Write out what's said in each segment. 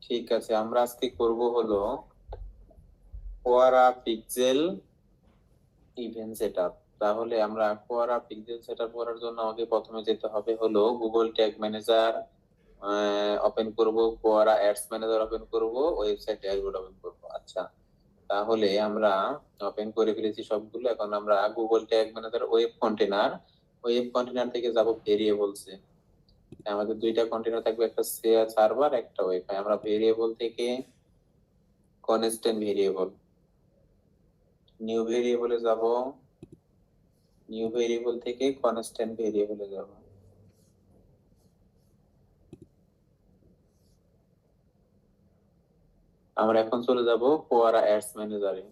ঠিক আছে, আমরা আজকে করব হলো কোয়ারা পিক্সেল ইভেন্ট সেটআপ। তাহলে আমরা কোয়ারা পিক্সেল সেটআপ করার জন্য আমাকে প্রথমে যেতে হবে হলো গুগল ট্যাগ ম্যানেজার ওপেন করব, কোয়ারা অ্যাডস ম্যানেজার ওপেন করব, ওয়েবসাইট ড্যাশবোর্ড ওপেন করব। আচ্ছা, তাহলে আমরা ওপেন করে ফেলেছি সবগুলো। এখন আমরা Google tag manager web container থেকে যাব ভেরিয়েবলসে। আমাদের দুইটা কন্টেনার থাকবে, একটা সার্ভার একটা ওয়েব। আমরা ভেরিয়েবল থেকে কনস্ট্যান্ট ভেরিয়েবল, নিউ ভেরিয়েবলে যাব, নিউ ভেরিয়েবল থেকে কনস্ট্যান্ট ভেরিয়েবলে যাব। আমরা এখন চলে যাব কোয়ারা অ্যাডস ম্যানেজারে।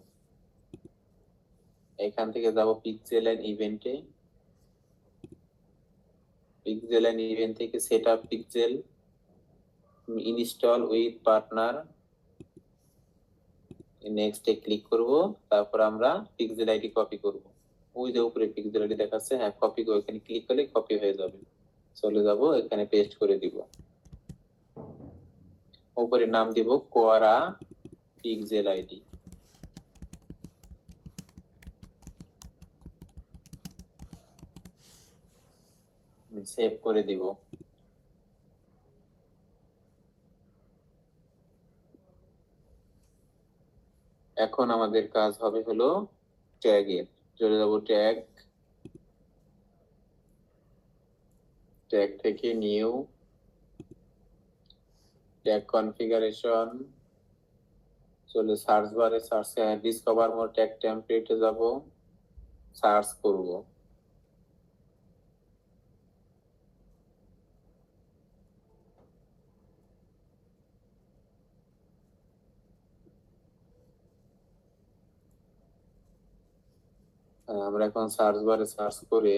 এখান থেকে যাব পিক্সেল এন্ড ইভেন্টে, পিক্সেল এন্ড ইভেন্ট থেকে setup pixel, install with partner, নেক্সটে ক্লিক করব। তারপর আমরা পিক্সেল আইডি কপি করব। ওই যে উপরে পিক্সেল আইডি দেখাচ্ছে, হ্যাঁ কপি করে এখানে ক্লিক করলে কপি হয়ে যাবে। চলে যাব, এখানে পেস্ট করে দিব। উপরে নাম দিব কোয়ারা পিক্সেল আইডি। সেভ করে দিব। এখন আমাদের কাজ হবে হলো ট্যাগের। চলে যাব ট্যাগ, ট্যাগ থেকে নিউ ট্যাগ কনফিগারেশন, চলে সার্চ বারে সার্চ ডিসকভার মোর ট্যাগ টেমপ্লেটে যাব, সার্চ করব। আমরা এখন সার্চ বারে সার্চ করে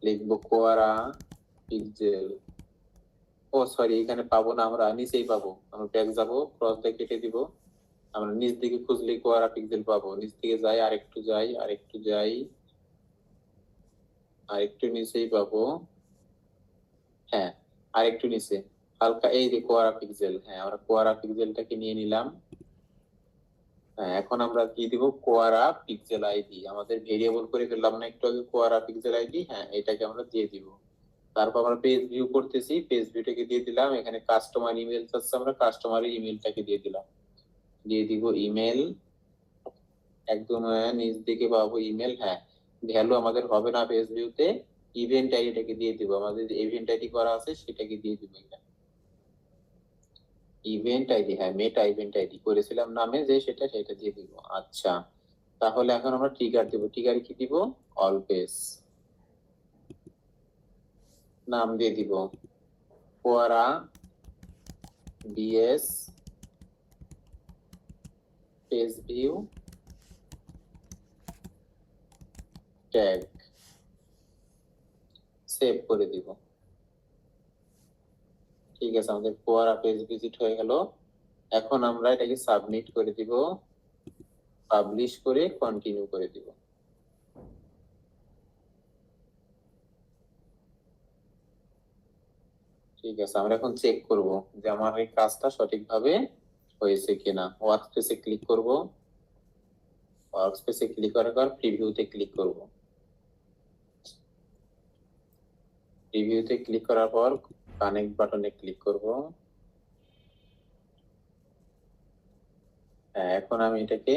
লিখবো কোয়ারা পিক্সেল। ও সরি, এখানে পাবো না, আমরা নিচেই পাবো। আমরা ব্যাক যাব, ক্রস দিয়ে কেটে দিব। আমরা নিচ দিকে খুঁজলে কোয়ারা পিক্সেল পাবো। নিচ থেকে যাই, আরেকটু যাই, আরেকটু যাই, আরেকটু নিচেই পাবো। হ্যাঁ, আরেকটু নিচে হালকা, এই যে কোয়ারা পিক্সেল। হ্যাঁ, আমরা কোয়ারা পিক্সেলটাকে নিয়ে নিলাম। হ্যাঁ, এখন আমরা কি দিব, কোয়ারা পিক্সেল আইডি। আমাদের ভেরিয়েবল করে ফেললাম না একটু আগে, কোয়ারা পিক্সেল আইডি। হ্যাঁ, এটাকে আমরা দিয়ে দিব। তারপর আমরা পেজ ভিউ করতেছি, পেজ ভিউটাকে দিয়ে দিলাম। এখানে কাস্টমার ইমেল চাচ্ছে, আমরা কাস্টমারের ইমেলটাকে দিয়ে দিলাম। দিয়ে দিব ইমেল, একদম নিচ দিকে পাবো ইমেল। হ্যাঁ, ভ্যালু আমাদের হবে না পেজ ভিউতে, ইভেন্ট আইডিটাকে দিয়ে দিব। আমাদের যে ইভেন্ট আইডি করা আছে সেটাকে দিয়ে দিব এখানে। ইভেন্ট আইডি, হ্যাঁ মেটা ইভেন্ট আইডি করেছিলাম নামে যে, সেটা দিয়ে দিব। আচ্ছা, তাহলে এখন আমরা ট্রিগার দিব। ট্রিগারে কি দিব, অল পেজ। নাম দিয়ে দিব Quora BS page view tag. Save করে দিব। ঠিক আছে, আমাদের কোয়ারা পেজ ভিজিট হয়ে গেল। এখন আমরা এটাকে সাবমিট করে দিব, পাবলিশ করে কন্টিনিউ করে দিব। ঠিক আছে, আমরা এখন চেক করব যে আমার এই কাজটা সঠিকভাবে হয়েছে কিনা। ওয়ার্কস্পেসে ক্লিক করব, ওয়ার্কস্পেসে ক্লিক করার পর প্রিভিউতে ক্লিক করব। প্রিভিউতে ক্লিক করার পর কানেক্ট বাটনে ক্লিক করব। এখন আমি এটাকে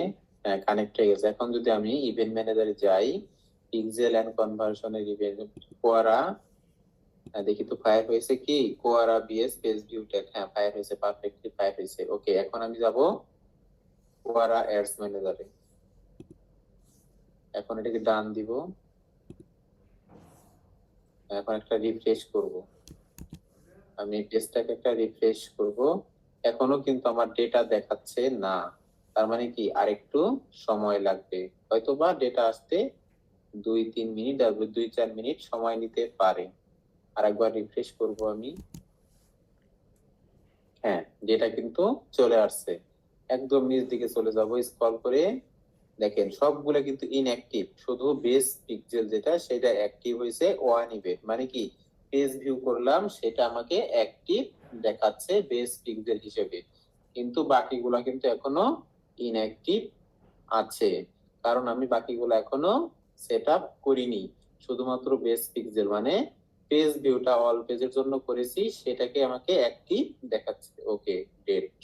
কানেক্ট হয়ে গেছে। এখন যদি আমি ইভেন্ট ম্যানেজারে যাই, পিক্সেল এন্ড কনভার্সনের ইভেন্ট কোয়ারা, দেখি তো ফায়ার হয়েছে কি, কোয়ারা বিএস পেজ ভিউ ট্যাগ। হ্যাঁ, ফায়ার হয়েছে, পারফেক্টলি ফায়ার হয়েছে। ওকে, এখন আমি যাব কোয়ারা অ্যাডস ম্যানেজারে। এখন এটাকে ডান দিব। এখন একটা রিফ্রেশ করব, আমি পেজটাকে একটা রিফ্রেশ করব। এখনো কিন্তু আমার ডেটা দেখাচ্ছে না, তার মানে কি আরেকটু সময় লাগবে। হয়তো বা ডেটা আসতে 2-3 মিনিট, 2-4 মিনিট সময় নিতে পারে। আরেকবার রিফ্রেশ করব আমি। হ্যাঁ, ডেটা কিন্তু চলে আসছে। একদম নিচ দিকে চলে যাব, স্ক্রল করে দেখেন সবগুলো কিন্তু ইনঅ্যাক্টিভ, শুধু বেস পিক্সেল যেটা সেটা অ্যাক্টিভ হয়েছে 1 ইভেন্ট। মানে কি পেজ ভিউ করলাম, সেটা আমাকে অ্যাক্টিভ দেখাচ্ছে বেস পিক্সেল হিসেবে, কিন্তু বাকিগুলা কিন্তু এখনো ইনঅ্যাক্টিভ আছে, কারণ আমি বাকিগুলো এখনো সেট আপ করিনি। শুধুমাত্র বেস পিক্সেল মানে পেজ ভিউটা অল পেজের জন্য করেছি, সেটাকে আমাকে অ্যাক্টিভ দেখাচ্ছে। ওকে, গ্রেট।